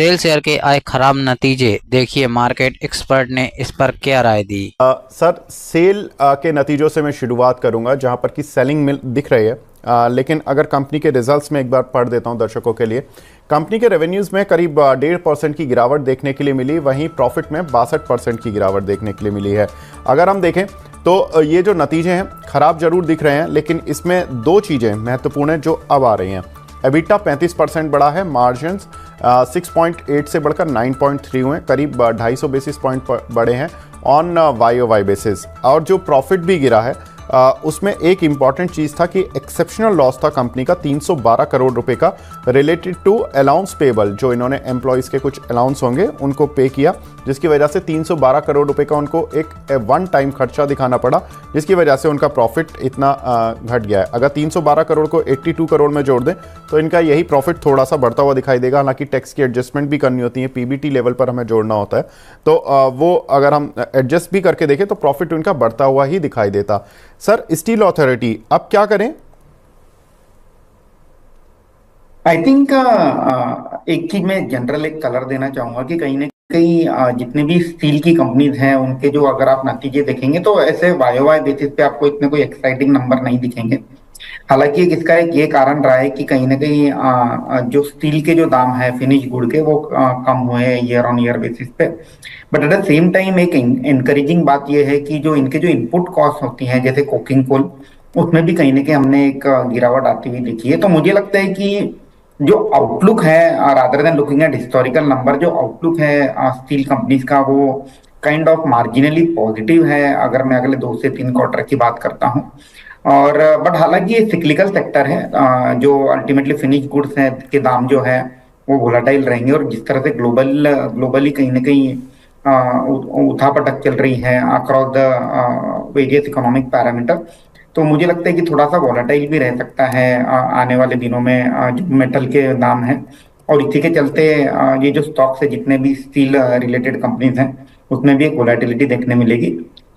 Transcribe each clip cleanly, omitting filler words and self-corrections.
Sell share के आए खराब नतीजे, देखिए मार्केट एक्सपर्ट ने इस पर क्या राय दी। सर सेल के नतीजों से मैं शुरुआत करूंगा जहां पर कि सेलिंग मिल दिख रही है। लेकिन अगर कंपनी के रिजल्ट्स में एक बार पढ़ देता हूं दर्शकों के लिए। कंपनी के रेवेन्यूज़ में करीब 1.5% की गिरावट देखने के लिए मिली, वहीं प्रॉफिट में 62% की गिरावट देखने के लिए मिली है। अगर हम देखें तो ये जो नतीजे हैं खराब जरूर दिख रहे हैं, लेकिन इसमें दो चीज़ें महत्वपूर्ण हैं जो अब आ रही हैं। एबिटा 35% बढ़ा है, मार्जिन्स 6.8 से बढ़कर 9.3 हुए, करीब 250 बेसिस पॉइंट बढ़े हैं ऑन YOY बेसिस। और जो प्रॉफिट भी गिरा है उसमें एक इंपॉर्टेंट चीज़ था कि एक्सेप्शनल लॉस था कंपनी का 312 करोड़ रुपए का, रिलेटेड टू अलाउंस पेबल। जो इन्होंने एम्प्लॉयज़ के कुछ अलाउंस होंगे उनको पे किया, जिसकी वजह से 312 करोड़ रुपए का उनको एक वन टाइम खर्चा दिखाना पड़ा, जिसकी वजह से उनका प्रॉफिट इतना घट गया है। अगर 312 करोड़ को 82 करोड़ में जोड़ दें तो इनका यही प्रॉफिट थोड़ा सा बढ़ता हुआ दिखाई देगा। हालांकि टैक्स की एडजस्टमेंट भी करनी होती है, PBT लेवल पर हमें जोड़ना होता है, तो वो अगर हम एडजस्ट भी करके देखें तो प्रॉफिट उनका बढ़ता हुआ ही दिखाई देता। सर स्टील अथॉरिटी अब क्या करें? आई थिंक एक चीज मैं जनरल एक कलर देना चाहूंगा कि कहीं ना कहीं जितने भी स्टील की कंपनीज हैं उनके जो अगर आप नतीजे देखेंगे तो ऐसे वाई बेसिस पे आपको इतने कोई एक्साइटिंग नंबर नहीं दिखेंगे। हालांकि इसका एक ये कारण रहा है कि कहीं ना कहीं जो स्टील के जो दाम है फिनिश गुड के वो कम हुए हैं ईयर ऑन ईयर बेसिस पे। But at the same time एक इनकरेजिंग बात ये है कि जो इनके जो इनपुट कॉस्ट होती हैं जैसे कोकिंग कोल, उसमें भी कहीं ना कहीं हमने एक गिरावट आती हुई देखी है। तो मुझे लगता है कि जो आउटलुक है rather than looking at historical number, जो आउटलुक है स्टील कंपनीज का वो काइंड ऑफ मार्जिनली पॉजिटिव है अगर मैं अगले 2 से 3 क्वार्टर की बात करता हूँ। और बट हालांकि ये सिक्लिकल सेक्टर है, जो अल्टीमेटली फिनिश गुड्स है के दाम जो है वो वोलाटाइल रहेंगे। और जिस तरह से ग्लोबली कहीं ना कहीं उठापटक चल रही है across the various economic parameter, तो मुझे लगता है कि थोड़ा सा वॉलेटाइल भी रह सकता है आने वाले दिनों में जो मेटल के दाम है। और इसी के चलते ये जो स्टॉक्स है जितने भी स्टील रिलेटेड कंपनीज हैं उसमें भी एक वोलेटिलिटी देखने मिलेगी।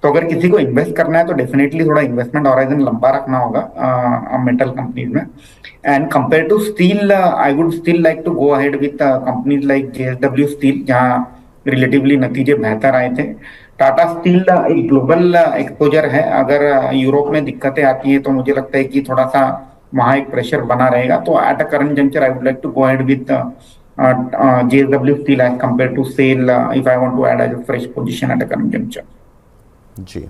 तो अगर किसी को इन्वेस्ट करना है तो डेफिनेटली थोड़ा इन्वेस्टमेंट हॉराइजन लंबा रखना होगा मेटल कंपनीज में। And compare to steel I would still like to go ahead with companies like JSW steel, जहाँ रिलेटिवली नतीजे बेहतर आए थे। टाटा स्टील एक ग्लोबल एक्सपोजर है, अगर यूरोप में दिक्कतें आती हैं तो मुझे लगता है कि थोड़ा सा वहाँ एक प्रेशर बना रहेगा। तो at a current juncture I would like to go ahead with JSW steel as compare to SAIL if I want to add as a fresh position at a current juncture. Ji.